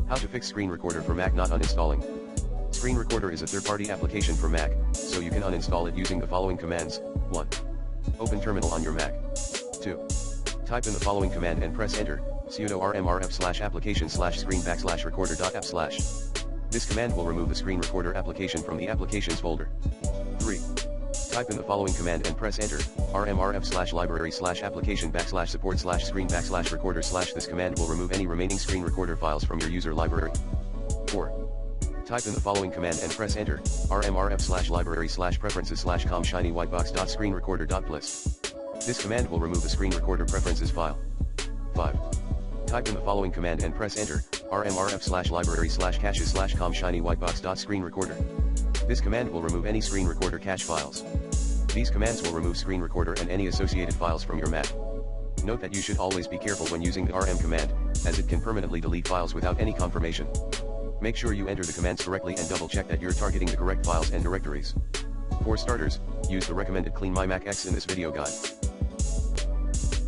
How to fix Screen Recorder for Mac not uninstalling. Screen Recorder is a third-party application for Mac, so you can uninstall it using the following commands. 1. Open Terminal on your Mac. 2. Type in the following command and press enter, sudo rmrf/application/screen_recorder.app/. This command will remove the Screen Recorder application from the applications folder. 3. Type in the following command and press enter, rmrf/library/application/support/screen/recorder/. This command will remove any remaining Screen Recorder files from your user library. 4. Type in the following command and press enter, rmrf/library/preferences/com shinywhitebox.screenrecorder.plis. This command will remove the Screen Recorder preferences file. 5. Type in the following command and press enter, rmrf/library/caches/com shinywhitebox.screenrecorder. This command will remove any Screen Recorder cache files. These commands will remove Screen Recorder and any associated files from your Mac. Note that you should always be careful when using the rm command, as it can permanently delete files without any confirmation. Make sure you enter the commands correctly and double check that you're targeting the correct files and directories. For starters, use the recommended Clean My Mac X in this video guide.